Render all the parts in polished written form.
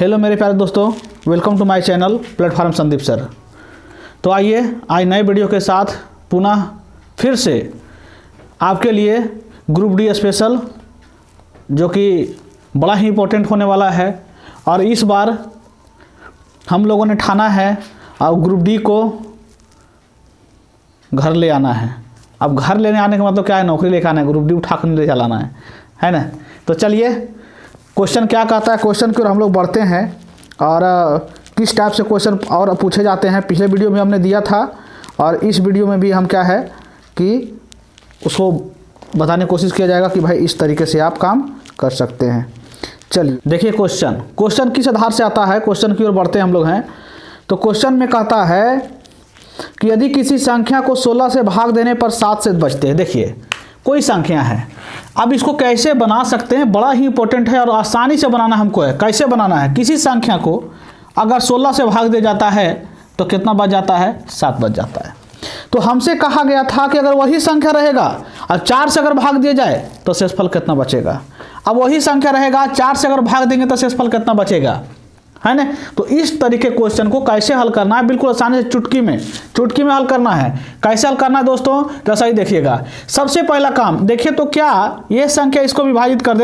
Hello मेरे प्यारे दोस्तों, welcome to my channel platform Sandeep sir. तो आइए आज नए वीडियो के साथ पुनः फिर से आपके लिए ग्रुप डी स्पेशल, जो कि बड़ा ही इम्पोर्टेंट होने वाला है। और इस बार हम लोगों ने ठाना है और ग्रुप डी को घर ले आना है। अब घर लेने आने का मतलब क्या है? नौकरी लेकर आना है, ग्रुप डी उठा कर ले चलाना है ना। तो चलिए क्वेश्चन क्या कहता है, क्वेश्चन की ओर हम लोग बढ़ते हैं और किस टाइप से क्वेश्चन और पूछे जाते हैं। पिछले वीडियो में हमने दिया था और इस वीडियो में भी हम क्या है कि उसको बताने की कोशिश किया जाएगा कि भाई इस तरीके से आप काम कर सकते हैं। चलिए देखिए क्वेश्चन किस आधार से आता है, क्वेश्चन की ओर बढ़ते हम लोग हैं। तो क्वेश्चन में कहता है कि यदि किसी संख्या को 16 से भाग देने पर 7 से बचते हैं। देखिए कोई संख्या है, अब इसको कैसे बना सकते हैं, बड़ा ही इंपॉर्टेंट है और आसानी से बनाना हमको है। कैसे बनाना है? किसी संख्या को अगर 16 से भाग दिया जाता है तो कितना बच जाता है? 7 बच जाता है। तो हमसे कहा गया था कि अगर वही संख्या रहेगा और 4 से अगर भाग दिया जाए तो शेषफल कितना बचेगा। अब वही संख्या रहेगा, 4 से अगर भाग देंगे तो शेषफल कितना बचेगा, है ना। तो इस तरीके क्वेश्चन को कैसे हल करना है, बिल्कुल आसानी से चुटकी में हल करना है। कैसे हल करना है दोस्तों, तो सही देखिएगा। सबसे पहला काम देखिए, तो क्या ये संख्या इसको विभाजित कर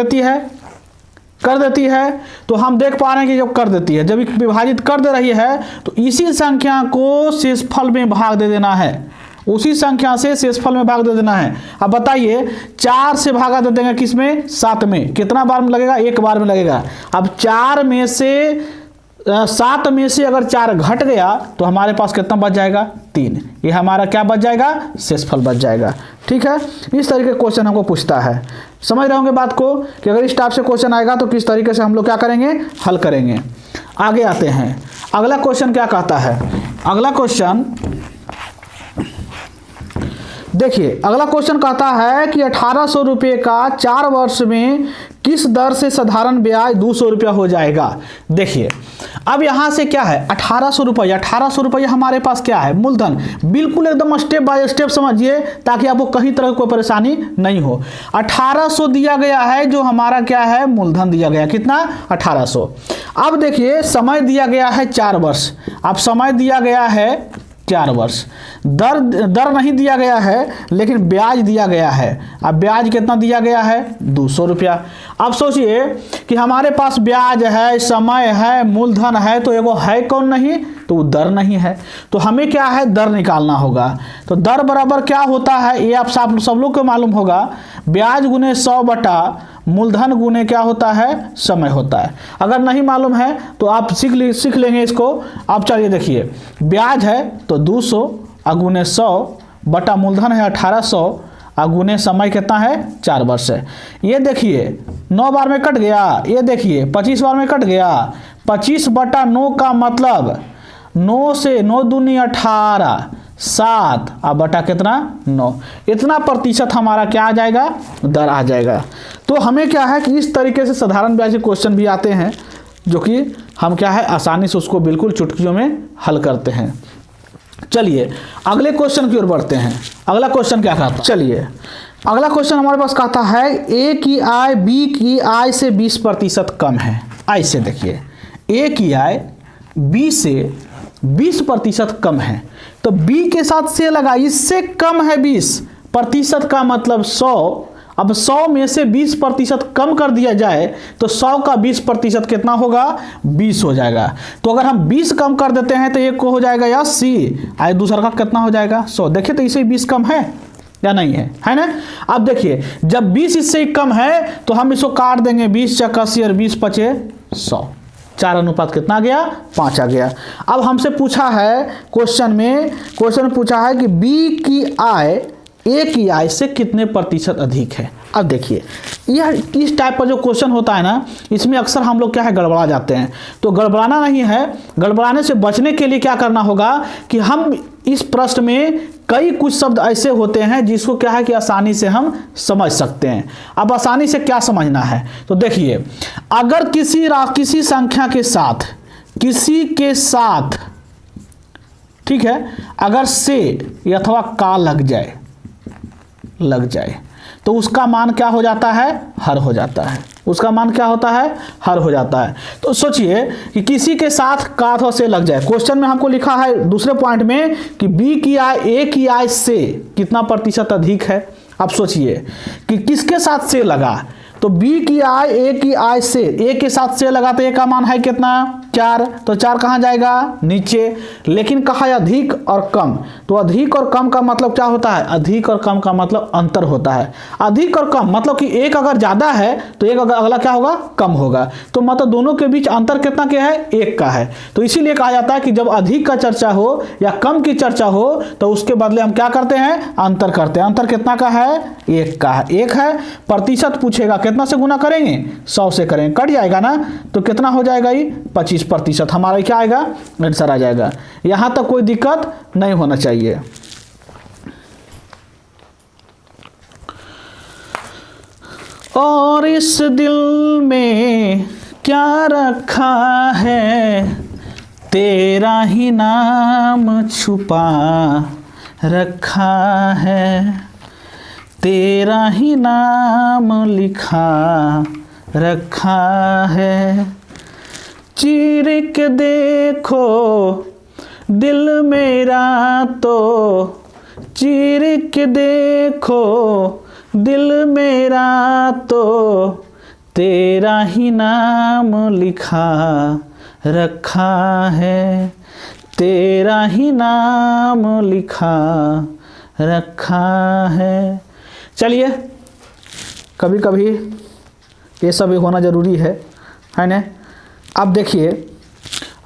देती है तो हम देख पा रहे हैं कि जब कर देती है, जब विभाजित कर दे रही है तो इसी संख्या को शेषफल में भाग दे देना है, उसी संख्या से शेषफल में भाग दे देना है। अब बताइए 4 से भागा दे देंगे किस में? 7 में। कितना बार में लगेगा? एक बार में लगेगा। अब 4 में से 7 में से अगर 4 घट गया तो हमारे पास कितना बच जाएगा? 3। ये हमारा क्या बच जाएगा? शेषफल बच जाएगा। ठीक है, इस तरीके का क्वेश्चन हमको पूछता है। समझ रहे होंगे बात को कि अगर इस टाइप से क्वेश्चन आएगा तो किस तरीके से हम लोग क्या करेंगे, हल करेंगे। आगे आते हैं, अगला क्वेश्चन क्या कहता है। अगला क्वेश्चन देखिए, अगला क्वेश्चन कहता है कि 1800 रुपये का 4 वर्ष में किस दर से साधारण ब्याज 200 रुपया हो जाएगा। देखिए अब यहां से क्या है, 1800 रुपया हमारे पास क्या है? मूलधन। बिल्कुल एकदम स्टेप बाय स्टेप समझिए ताकि आपको कहीं तरह की कोई परेशानी नहीं हो। 1800 दिया गया है, जो हमारा क्या है? मूलधन दिया गया। कितना? 1800। अब देखिए समय दिया गया है 4 वर्ष। अब समय दिया गया है 4 वर्ष। दर नहीं दिया गया है लेकिन ब्याज दिया गया है। अब ब्याज कितना दिया गया है? 200 रुपया। अब सोचिए कि हमारे पास ब्याज है, समय है, मूलधन है, तो एगो है कौन नहीं? तो दर नहीं है। तो हमें क्या है? दर निकालना होगा। तो दर बराबर क्या होता है ये आप सब लोग को मालूम होगा। ब्याज गुने 100 बटा मूलधन गुने क्या होता है? समय होता है। अगर नहीं मालूम है तो आप सीख लेंगे इसको। अब चलिए देखिए, ब्याज है तो 200 गुने 100 बटा मूलधन है 1800 गुने समय कितना है? 4 वर्ष है। ये देखिए 9 बार में कट गया, ये देखिए 25 बार में कट गया। 25 बटा 9 का मतलब 9 से 9 दूनी 18, 7 अब बटा कितना? 9। इतना प्रतिशत हमारा क्या आ जाएगा? दर आ जाएगा। तो हमें क्या है कि इस तरीके से साधारण ब्याज के क्वेश्चन भी आते हैं, जो कि हम क्या है आसानी से उसको बिल्कुल चुटकियों में हल करते हैं। चलिए अगले क्वेश्चन की ओर बढ़ते हैं। अगला क्वेश्चन क्या कहता है? चलिए अगला क्वेश्चन हमारे पास कहता है ए की आय बी की आय से 20% कम है। ऐसे देखिए, ए की आय बी से 20% कम है, तो बी के साथ से लगा, इससे कम है 20% का मतलब 100। अब 100 में से 20% कम कर दिया जाए तो 100 का 20% कितना होगा? 20 हो जाएगा। तो अगर हम 20 कम कर देते हैं तो एक को हो जाएगा 80, और दूसरा का कितना हो जाएगा? 100। देखिए तो इसे 20 कम है या नहीं है ना। अब देखिए जब 20 इससे कम है तो हम इसको काट देंगे, 20 × 80 और 20 × 5 = 100। 4 अनुपात कितना आ गया? 5 आ गया। अब हमसे पूछा है क्वेश्चन में पूछा है कि बी की आय ए की आय से कितने प्रतिशत अधिक है। अब देखिए यह इस टाइप का जो क्वेश्चन होता है ना, इसमें अक्सर हम लोग क्या है गड़बड़ा जाते हैं। तो गड़बड़ाना नहीं है, गड़बड़ाने से बचने के लिए क्या करना होगा कि हम इस प्रश्न में कई कुछ शब्द ऐसे होते हैं जिसको क्या है कि आसानी से हम समझ सकते हैं। अब आसानी से क्या समझना है, तो देखिए अगर किसी संख्या के साथ किसी के साथ, ठीक है, अगर से अथवा का लग जाए तो उसका मान क्या हो जाता है? हर हो जाता है। उसका मान क्या होता है, हर हो जाता है। तो सोचिए कि किसी के साथ का अथवा से लग जाए। क्वेश्चन में हमको लिखा है दूसरे पॉइंट में कि बी की आय ए की आय से कितना प्रतिशत अधिक है। अब सोचिए कि किसके साथ से लगा, तो बी की आय ए की आय से, ए के साथ से लगा तो ए का मान है कितना 4, तो 4 कहाँ जाएगा नीचे। लेकिन कहा है अधिक और कम, तो अधिक और कम का मतलब क्या होता है, अधिक और कम का मतलब अंतर होता है। अधिक और कम मतलब कि एक अगर ज्यादा है तो एक अगला क्या होगा, कम होगा। तो मतलब दोनों के बीच अंतर कितना क्या है, 1 का है। तो इसीलिए कहा जाता है कि जब अधिक का चर्चा हो या कम की चर्चा हो तो उसके बदले हम क्या करते हैं, अंतर करते हैं। अंतर कितना का है, 1 का है। 1 है, प्रतिशत पूछेगा कितना से गुना करेंगे, 100 से करेंगे, कट जाएगा ना, तो कितना हो जाएगा ये 25%। हमारा क्या आएगा, आंसर आ जाएगा। यहां तक कोई दिक्कत नहीं होना चाहिए। और इस दिल में क्या रखा है, तेरा ही नाम छुपा रखा है, तेरा ही नाम लिखा रखा है। चीर के देखो दिल मेरा तो, चीर के देखो दिल मेरा तो, तेरा ही नाम लिखा रखा है, तेरा ही नाम लिखा रखा है। चलिए, कभी कभी ये सब होना जरूरी है ना। अब देखिए,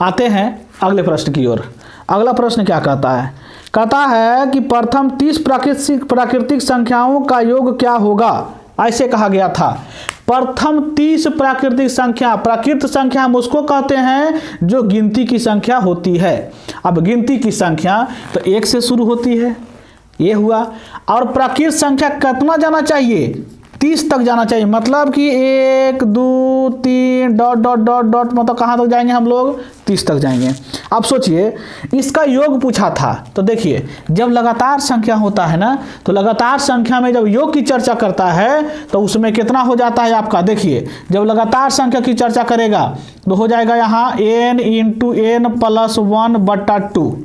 आते हैं अगले प्रश्न की ओर। अगला प्रश्न क्या कहता है, कहता है कि प्रथम 30 प्राकृतिक संख्याओं का योग क्या होगा। ऐसे कहा गया था, प्रथम 30 प्राकृतिक संख्या। प्राकृत संख्या हम उसको कहते हैं जो गिनती की संख्या होती है। अब गिनती की संख्या तो 1 से शुरू होती है, ये हुआ। और प्राकृत संख्या कितना जाना चाहिए, 30 तक जाना चाहिए। मतलब कि 1 2 3 डॉट डॉट डॉट डॉट, मतलब कहाँ तक जाएंगे हम लोग, 30 तक जाएंगे। अब सोचिए इसका योग पूछा था, तो देखिए जब लगातार संख्या होता है ना, तो लगातार संख्या में जब योग की चर्चा करता है तो उसमें कितना हो जाता है आपका, देखिए जब लगातार संख्या की चर्चा करेगा तो हो जाएगा यहाँ n × n + 1/2।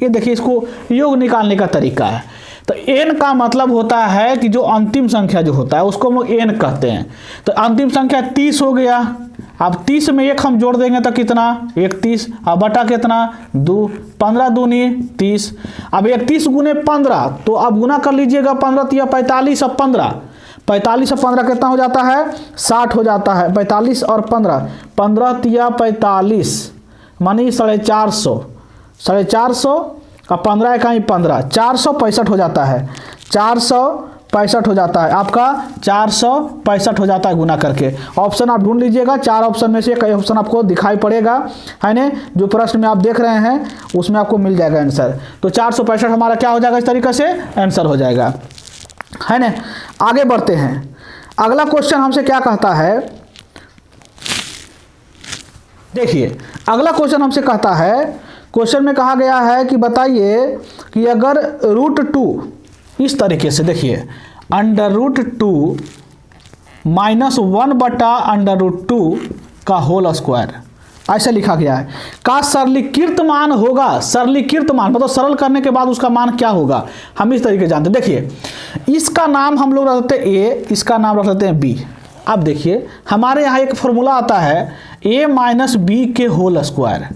ये देखिए, इसको योग निकालने का तरीका है। तो n का मतलब होता है कि जो अंतिम संख्या जो होता है उसको हम n कहते हैं। तो अंतिम संख्या 30 हो गया। अब 30 में 1 हम जोड़ देंगे तो कितना, 31। अब बटा कितना, 2, 15 दूनी 30। अब 31 × 15, तो अब गुना कर लीजिएगा, 15 × 45 और 15, 45 और 15 कितना हो जाता है, 60 हो जाता है। 45 और 15, 15 × 45 मानी 450, 450 और 15 इकाई 15, 465 हो जाता है। 465 हो जाता है आपका, 465 हो जाता है गुना करके। ऑप्शन आप ढूंढ लीजिएगा, 4 ऑप्शन में से कई ऑप्शन आपको दिखाई पड़ेगा, है ना। जो प्रश्न में आप देख रहे हैं उसमें आपको मिल जाएगा आंसर। तो 465 हमारा क्या हो जाएगा, इस तरीके से आंसर हो जाएगा, है ना। आगे बढ़ते हैं। अगला क्वेश्चन हमसे क्या कहता है, देखिए अगला क्वेश्चन हमसे कहता है, क्वेश्चन में कहा गया है कि बताइए कि अगर √2 इस तरीके से, देखिए √2 -1/√2 का होल स्क्वायर ऐसा लिखा गया है, का सरलीकृत मान होगा। सरलीकृत मान मतलब सरल करने के बाद उसका मान क्या होगा, हम इस तरीके जानते हैं। देखिए इसका नाम हम लोग रख देते हैं a, इसका नाम रख देते हैं b। अब देखिए हमारे यहाँ एक फॉर्मूला आता है a - b के होल स्क्वायर,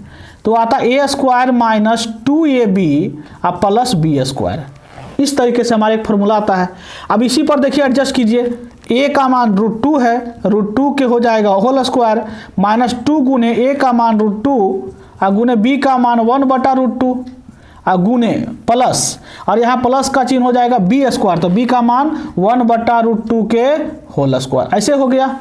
तो आता a² - 2ab + b²। इस तरीके से हमारे एक फॉर्मूला आता है। अब इसी पर देखिए एडजस्ट कीजिए, a का मान √2 है, √2 के हो जाएगा होल स्क्वायर, -2 गुने a का मान √2 और गुने b का मान 1/√2 और गुने प्लस, और यहाँ प्लस का चिन्ह हो जाएगा b², तो b का मान 1/√2 के होल स्क्वायर। ऐसे हो गया,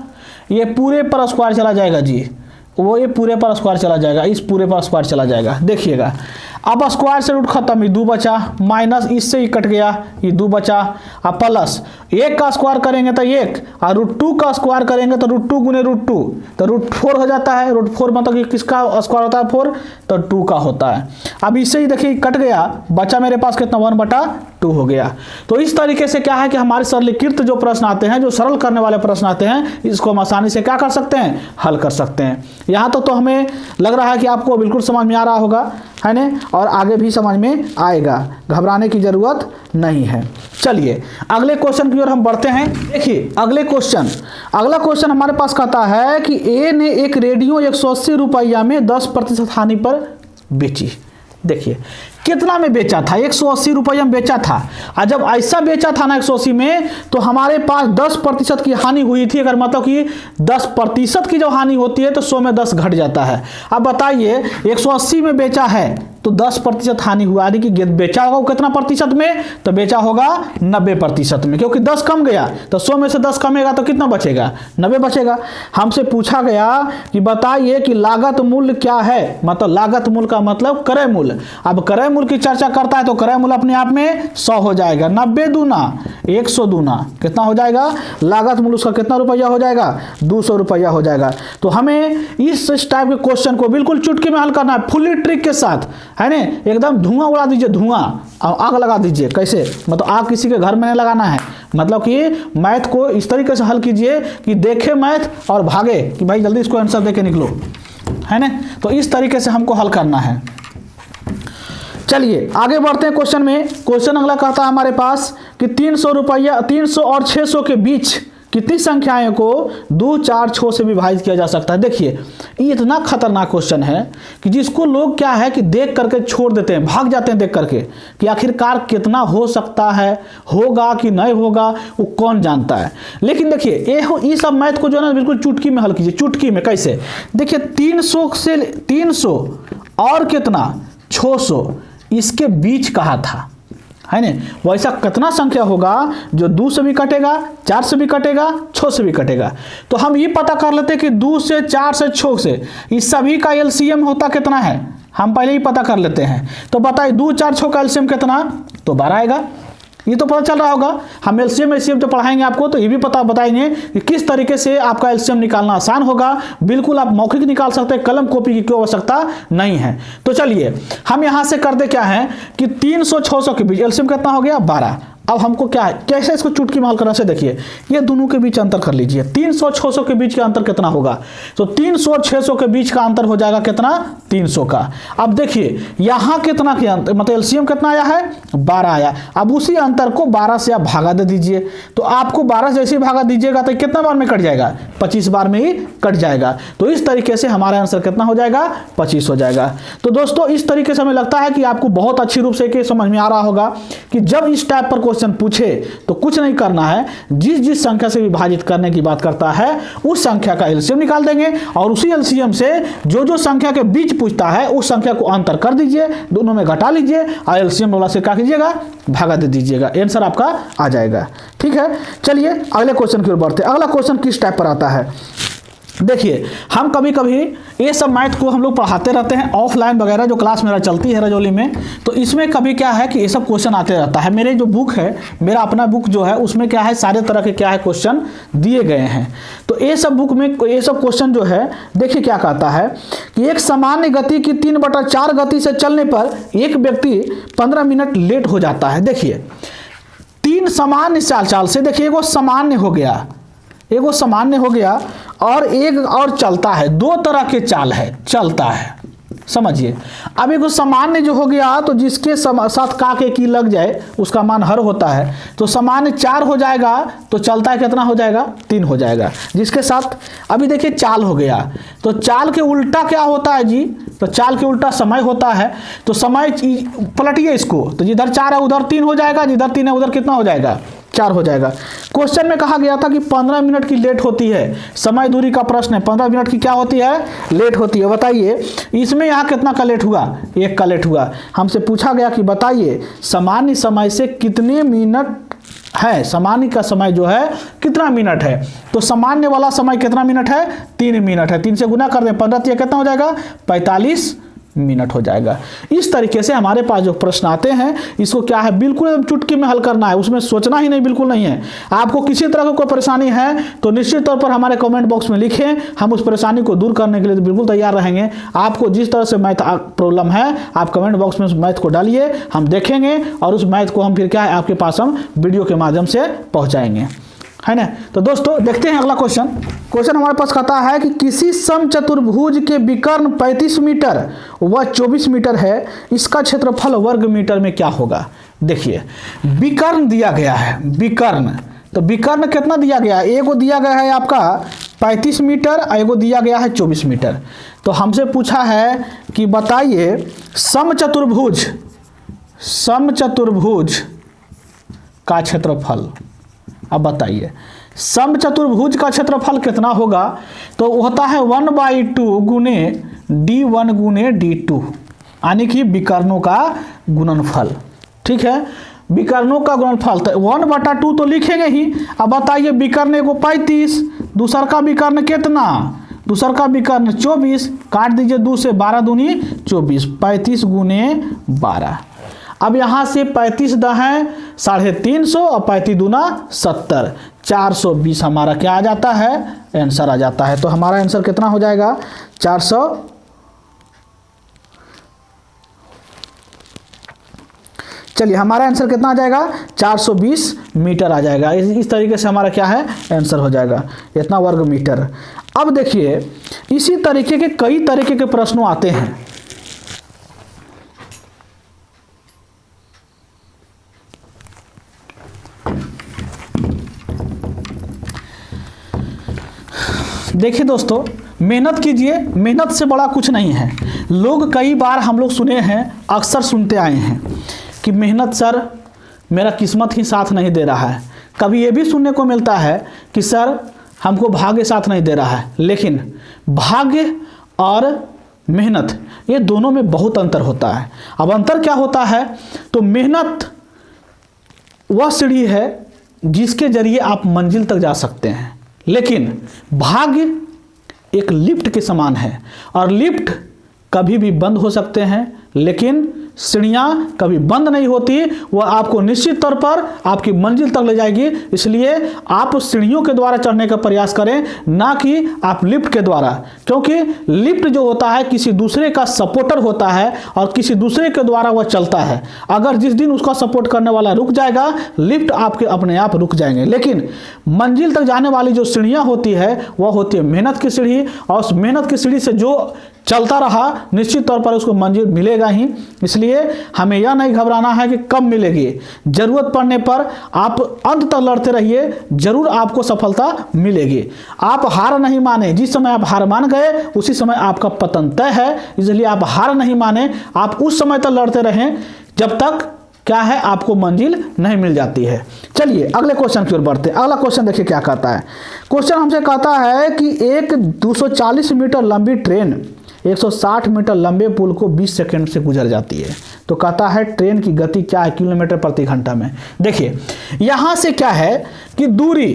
ये पूरे पर स्क्वायर चला जाएगा जी, वो ये पूरे पर स्क्वायर चला जाएगा, इस पूरे पर स्क्वायर चला जाएगा। देखिएगा अब स्क्वायर से रूट खत्म, ये 2 बचा, माइनस इससे ही कट गया, ये 2 बचा, अब प्लस 1 का स्क्वायर करेंगे तो 1 और √2 का स्क्वायर करेंगे तो √2 गुने √2 तो √4 हो जाता है। √4 मतलब कि किसका स्क्वायर होता है 4 तो 2 का होता है। अब इससे ही देखिए कट गया, बचा मेरे पास कितना 1/2 हो गया। तो इस तरीके से क्या है कि हमारे सरलीकृत जो प्रश्न आते हैं, जो सरल करने वाले प्रश्न आते हैं, इसको हम आसानी से क्या कर सकते हैं, हल कर सकते हैं। यहाँ तो हमें लग रहा है कि आपको बिल्कुल समझ में आ रहा होगा, है ना, और आगे भी समझ में आएगा, घबराने की जरूरत नहीं है। चलिए अगले क्वेश्चन की ओर हम बढ़ते हैं। देखिए अगला क्वेश्चन हमारे पास कहता है कि ए ने एक रेडियो 180 रुपया में 10% हानि पर बेची। देखिए कितना में बेचा था, 180 रुपया में बेचा था, और जब ऐसा बेचा था ना 180 में, तो हमारे पास 10% की हानि हुई थी। अगर मतलब कि 10% की जो हानि होती है तो 100 में 10 घट जाता है। अब बताइए 180 में बेचा है तो 10% हानि हुआ, यानी कि बेचा होगा कितना प्रतिशत में, तो बेचा होगा 90% में, क्योंकि 10 कम गया तो 100 में से 10 कमेगा तो कितना बचेगा, 90 बचेगा। हमसे पूछा गया कि बताइए कि लागत मूल्य क्या है, मतलब लागत मूल्य का मतलब क्रय मूल्य। अब क्रय मूल्य की चर्चा करता है तो क्रय मूल्य अपने आप में 100 हो जाएगा, 90 दूना 100 दूना कितना हो जाएगा, लागत मूल्य उसका कितना रुपया हो जाएगा, 200 रुपया हो जाएगा। तो हमें इस टाइप के क्वेश्चन को बिल्कुल चुटकी में हल करना है, फुली ट्रिक के साथ, है ना, एकदम धुआं उड़ा दीजिए, धुआं आग लगा दीजिए। कैसे, मतलब आग किसी के घर में नहीं लगाना है, मतलब कि मैथ को इस तरीके से हल कीजिए कि देखे मैथ और भागे कि भाई जल्दी इसको आंसर देके निकलो, है ना। तो इस तरीके से हमको हल करना है। चलिए आगे बढ़ते हैं क्वेश्चन में। क्वेश्चन अगला कहता है हमारे पास कि 300 और 600 के बीच कितनी संख्याएं को 2, 4, 6 से विभाजित किया जा सकता है। देखिए ये इतना खतरनाक क्वेश्चन है कि जिसको लोग क्या है कि देख करके छोड़ देते हैं, भाग जाते हैं देख करके कि आखिरकार कितना हो सकता है, होगा कि नहीं होगा वो कौन जानता है। लेकिन देखिए ये सब मैथ को जो है ना बिल्कुल चुटकी में हल कीजिए। चुटकी में कैसे, देखिए 300 और कितना 600 इसके बीच कहा था, है ना, वैसा कितना संख्या होगा जो 2 से भी कटेगा, 4 से भी कटेगा, 6 से भी कटेगा। तो हम ये पता कर लेते हैं कि 2 से 4 से 6 से इस सभी का एलसीएम होता कितना है, हम पहले ही पता कर लेते हैं। तो बताइए 2, 4, 6 का एलसीएम कितना, तो 12 आएगा। ये तो पता चल रहा होगा। हम एलसीएम जो पढ़ाएंगे आपको तो ये भी पता बताएंगे कि किस तरीके से आपका एलसीएम निकालना आसान होगा। बिल्कुल आप मौखिक निकाल सकते हैं, कलम कॉपी की कोई आवश्यकता नहीं है। तो चलिए हम यहां से करते क्या है कि 300-600 के बीच एलसीएम कितना हो गया 12। अब हमको क्या है, कैसे इसको चुटकी में हल करना से देखिए, ये दोनों के बीच अंतर कर लीजिए। 300-600 के बीच का अंतर कितना होगा, तो 300-600 के बीच का अंतर हो जाएगा कितना, 300 का। अब देखिए यहाँ कितना के अंतर, मतलब एलसीएम कितना आया है 12 आया। अब उसी अंतर को 12 से आप भागा दे दीजिए, तो आपको 12 से ऐसे भागा दीजिएगा तो कितना बार में कट जाएगा, 25 बार में ही कट जाएगा। तो इस तरीके से हमारा आंसर कितना हो जाएगा, 25 हो जाएगा। तो दोस्तों इस तरीके से हमें लगता है कि आपको बहुत अच्छी रूप से समझ में आ रहा होगा कि जब इस टाइप पर पूछे तो कुछ नहीं करना है, जिस संख्या से विभाजित करने की बात करता है उस संख्या का एलसीएम निकाल देंगे और उसी एलसीएम से जो संख्या के बीच पूछता है उस संख्या को अंतर कर दीजिए, दोनों में घटा लीजिए और एलसीएम वाला से क्या कीजिएगा, भागा दे दीजिएगा, आंसर आपका आ जाएगा। ठीक है, चलिए अगले क्वेश्चन की ओर बढ़ते हैं। अगला क्वेश्चन किस टाइप पर आता है, देखिए हम कभी कभी ये सब मैथ को हम लोग पढ़ाते रहते हैं ऑफलाइन वगैरह, जो क्लास मेरा चलती है रजौली में, तो इसमें कभी क्या है कि ये सब क्वेश्चन आते रहता है। मेरे जो बुक है, मेरा अपना बुक जो है उसमें क्या है सारे तरह के क्या है क्वेश्चन दिए गए हैं। तो ये सब बुक में ये सब क्वेश्चन जो है देखिए क्या कहता है कि एक सामान्य गति की 3/4 गति से चलने पर एक व्यक्ति 15 मिनट लेट हो जाता है। देखिए 3 सामान्य चाल से, देखिए एगो सामान्य हो गया और एक और चलता है, 2 तरह के चाल है, चलता है, समझिए। अब एक सामान्य जो हो गया तो जिसके साथ का के की लग जाए उसका मान हर होता है, तो सामान्य 4 हो जाएगा तो चलता है कितना हो जाएगा, 3 हो जाएगा। जिसके साथ अभी देखिए चाल हो गया, तो चाल के उल्टा क्या होता है जी, तो चाल के उल्टा समय होता है। तो समय पलटिए इसको, तो जिधर 4 है उधर 3 हो जाएगा, जिधर 3 है उधर कितना हो जाएगा, 4 हो जाएगा। क्वेश्चन में कहा गया था कि 15 मिनट की लेट होती है, समय दूरी का प्रश्न है, 15 मिनट की क्या होती है, लेट होती है। बताइए इसमें यहाँ कितना का लेट हुआ, 1 का लेट हुआ। हमसे पूछा गया कि बताइए सामान्य समय से कितने मिनट है, सामान्य का समय जो है कितना मिनट है, तो सामान्य वाला समय कितना मिनट है, 3 मिनट है। 3 से गुना कर दें 15 कितना हो जाएगा, 45 मिनट हो जाएगा। इस तरीके से हमारे पास जो प्रश्न आते हैं इसको क्या है, बिल्कुल एकदम चुटकी में हल करना है, उसमें सोचना ही नहीं, बिल्कुल नहीं है। आपको किसी तरह की कोई परेशानी है तो निश्चित तौर पर हमारे कमेंट बॉक्स में लिखें, हम उस परेशानी को दूर करने के लिए बिल्कुल तैयार रहेंगे। आपको जिस तरह से मैथ प्रॉब्लम है आप कमेंट बॉक्स में उस मैथ को डालिए, हम देखेंगे और उस मैथ को हम फिर क्या है आपके पास हम वीडियो के माध्यम से पहुंचाएंगे, है ना। तो दोस्तों देखते हैं अगला क्वेश्चन हमारे पास कहता है कि किसी समचतुर्भुज के विकर्ण 35 मीटर व 24 मीटर है, इसका क्षेत्रफल वर्ग मीटर में क्या होगा। देखिए विकर्ण दिया गया है, विकर्ण, तो विकर्ण कितना दिया गया है, एगो दिया गया है आपका 35 मीटर, एगो दिया गया है 24 मीटर। तो हमसे पूछा है कि बताइए समचतुर्भुज का क्षेत्रफल। अब बताइए समचतुर्भुज का क्षेत्रफल कितना होगा, तो होता है 1/2 गुने d1 गुने d2, यानी कि विकर्णों का गुणनफल। ठीक है, विकर्णों का गुणनफल, तो 1/2 तो लिखेंगे ही। अब बताइए विकर्ण को 35, दूसर का विकर्ण कितना, दूसर का विकर्ण 24, काट दीजिए 2 से, 12 दूनी 24, 35 गुने 12। अब यहाँ से 35 दहें 350 और 35 दूना 70, 420 हमारा क्या आ जाता है, आंसर आ जाता है। तो हमारा आंसर कितना हो जाएगा, 400, चलिए हमारा आंसर कितना आ जाएगा, 420 मीटर आ जाएगा। इस तरीके से हमारा क्या है आंसर हो जाएगा, इतना वर्ग मीटर। अब देखिए इसी तरीके के कई तरीके के प्रश्न आते हैं। देखिए दोस्तों मेहनत कीजिए, मेहनत से बड़ा कुछ नहीं है। लोग कई बार हम लोग सुने हैं, अक्सर सुनते आए हैं कि मेहनत सर मेरा किस्मत ही साथ नहीं दे रहा है। कभी ये भी सुनने को मिलता है कि सर हमको भाग्य साथ नहीं दे रहा है। लेकिन भाग्य और मेहनत ये दोनों में बहुत अंतर होता है। अब अंतर क्या होता है, तो मेहनत वह सीढ़ी है जिसके जरिए आप मंजिल तक जा सकते हैं, लेकिन भाग्य एक लिफ्ट के समान है और लिफ्ट कभी भी बंद हो सकते हैं, लेकिन सीढ़ियाँ कभी बंद नहीं होती, वह आपको निश्चित तौर पर आपकी मंजिल तक ले जाएगी। इसलिए आप सीढ़ियों के द्वारा चढ़ने का प्रयास करें, ना कि आप लिफ्ट के द्वारा, क्योंकि लिफ्ट जो होता है किसी दूसरे का सपोर्टर होता है और किसी दूसरे के द्वारा वह चलता है। अगर जिस दिन उसका सपोर्ट करने वाला रुक जाएगा, लिफ्ट आपके अपने आप रुक जाएंगे। लेकिन मंजिल तक जाने वाली जो सीढ़ियाँ होती है वह होती है मेहनत की सीढ़ी, और उस मेहनत की सीढ़ी से जो चलता रहा निश्चित तौर पर उसको मंजिल मिलेगा ही। इसलिए हमें यह नहीं घबराना है कि कब मिलेगी, जरूरत पड़ने पर आप अंत तक लड़ते रहिए, जरूर आपको सफलता मिलेगी। आप हार नहीं माने, जिस समय आप हार मान गए उसी समय आपका पतन तय है। इसलिए आप हार नहीं माने, आप उस समय तक लड़ते रहें जब तक क्या है आपको मंजिल नहीं मिल जाती है। चलिए अगले क्वेश्चन की ओर बढ़ते हैं। अगला क्वेश्चन देखिए क्या कहता है। क्वेश्चन हमसे कहता है कि एक 240 मीटर लंबी ट्रेन 160 मीटर लंबे पुल को 20 सेकंड से गुजर जाती है। तो कहता है ट्रेन की गति क्या है किलोमीटर प्रति घंटा में। देखिए यहां से क्या है कि दूरी,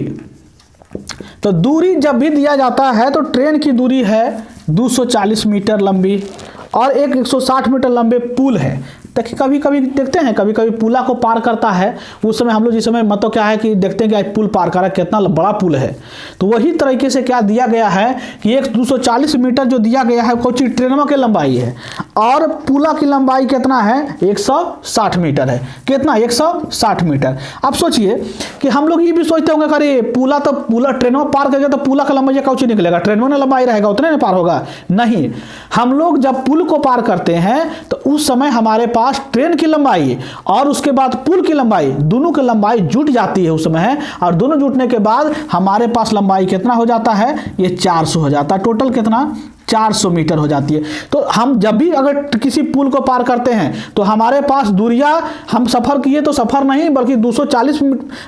तो दूरी जब भी दिया जाता है तो ट्रेन की दूरी है 240 मीटर लंबी और एक 160 मीटर लंबे पुल है। देखिए कभी कभी देखते हैं, कभी कभी पुला को पार करता है, उस समय हम लोग जिस समय मतलब क्या है कि देखते हैं कि पुल पार कर रहा है, कितना बड़ा पुल है। तो वही तरीके से क्या दिया गया है कि एक 240 मीटर जो दिया गया है कोई ट्रेनों की लंबाई है और पुला की लंबाई कितना है 160 मीटर है। कितना 160 मीटर। आप सोचिए कि हम लोग ये भी सोचते होंगे कि अरे पुला तो पुला ट्रेनों पार करेगा तो पुला का लंबाई कौन सी निकलेगा, ट्रेनों में लंबाई रहेगा उतने में पार होगा। नहीं, हम लोग जब पुल को पार करते हैं तो उस समय हमारे पास ट्रेन की लंबाई और उसके बाद पुल की लंबाई, दोनों की लंबाई जुट जाती है उस समय, और दोनों जुटने के बाद हमारे पास लंबाई कितना हो जाता है, ये 400 हो जाता है। टोटल कितना 400 मीटर हो जाती है। तो हम जब भी अगर किसी पुल को पार करते हैं तो हमारे पास दूरियां हम सफर किए तो सफर नहीं बल्कि 240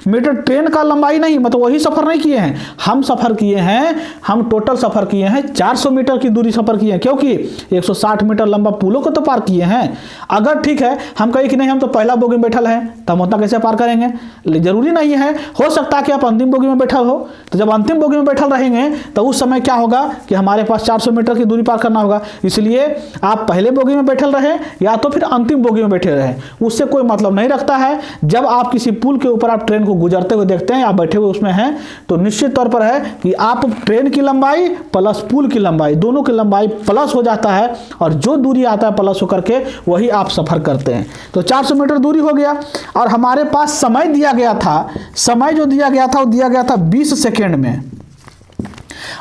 मीटर ट्रेन का लंबाई नहीं, मतलब वही सफर नहीं किए हैं, हम सफर किए हैं, हम टोटल सफर किए हैं 400 मीटर की दूरी सफर किए हैं, क्योंकि 160 मीटर लंबा पुलों को तो पार किए हैं। अगर ठीक है हम कहें कि नहीं हम तो पहला बोगी में बैठल हैं तो हम उतना कैसे पार करेंगे, जरूरी नहीं है, हो सकता है कि आप अंतिम बोगी में बैठल हो। तो जब अंतिम बोगी में बैठल रहेंगे तो उस समय क्या होगा कि हमारे पास 400 मीटर मीटर की दूरी पार करना होगा, इसलिए आप पहले बोगी में बैठल रहे या तो फिर अंतिम बोगी में बैठे रहे, उससे कोई मतलब नहीं रखता है। जब आप किसी पुल के ऊपर आप ट्रेन को गुजरते हुए देखते हैं, आप बैठे हुए उसमें हैं, तो निश्चित तौर पर है कि आप ट्रेन की लंबाई प्लस पुल की लंबाई, दोनों की लंबाई प्लस हो जाता है, और जो दूरी आता है प्लस होकर के वही आप सफर करते हैं। तो 400 मीटर दूरी हो गया, और हमारे पास समय दिया गया था, समय जो दिया गया था वो दिया गया था 20 सेकेंड में।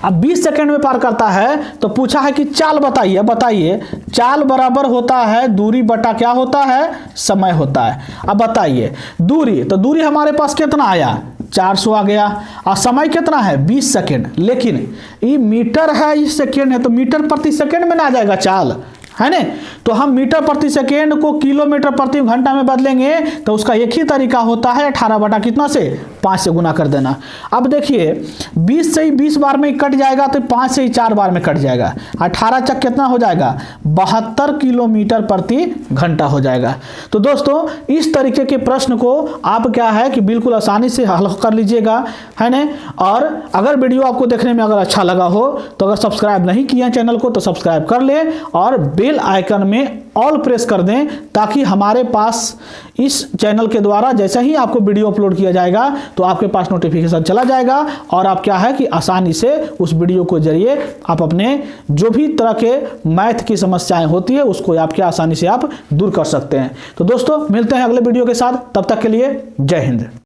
अब 20 सेकेंड में पार करता है, तो पूछा है कि चाल बताइए, बताइए चाल बराबर होता है दूरी बटा क्या होता है, समय होता है। अब बताइए दूरी, तो दूरी हमारे पास कितना आया, 400 आ गया, और समय कितना है 20 सेकेंड, लेकिन ये मीटर है, इस सेकेंड है, तो मीटर प्रति सेकेंड में ना आ जाएगा चाल, है ना। तो हम मीटर प्रति सेकेंड को किलोमीटर प्रति घंटा में बदलेंगे, तो उसका एक ही तरीका होता है 18 बटा कितना से 5 से गुना कर देना। अब देखिए 20 से ही 20 बार में कट जाएगा, तो 5 से ही 4 बार में कट जाएगा, 18 चक कितना हो जाएगा 72 किलोमीटर प्रति घंटा हो जाएगा। तो दोस्तों इस तरीके के प्रश्न को आप क्या है कि बिल्कुल आसानी से हल कर लीजिएगा, है ना। और अगर वीडियो आपको देखने में अगर अच्छा लगा हो, तो अगर सब्सक्राइब नहीं किया चैनल को तो सब्सक्राइब कर ले, और बेल आइकन में ऑल प्रेस कर दें, ताकि हमारे पास इस चैनल के द्वारा जैसे ही आपको वीडियो अपलोड किया जाएगा तो आपके पास नोटिफिकेशन चला जाएगा, और आप क्या है कि आसानी से उस वीडियो को जरिए आप अपने जो भी तरह के मैथ की समस्याएं होती है उसको आप क्या आसानी से आप दूर कर सकते हैं। तो दोस्तों मिलते हैं अगले वीडियो के साथ, तब तक के लिए जय हिंद।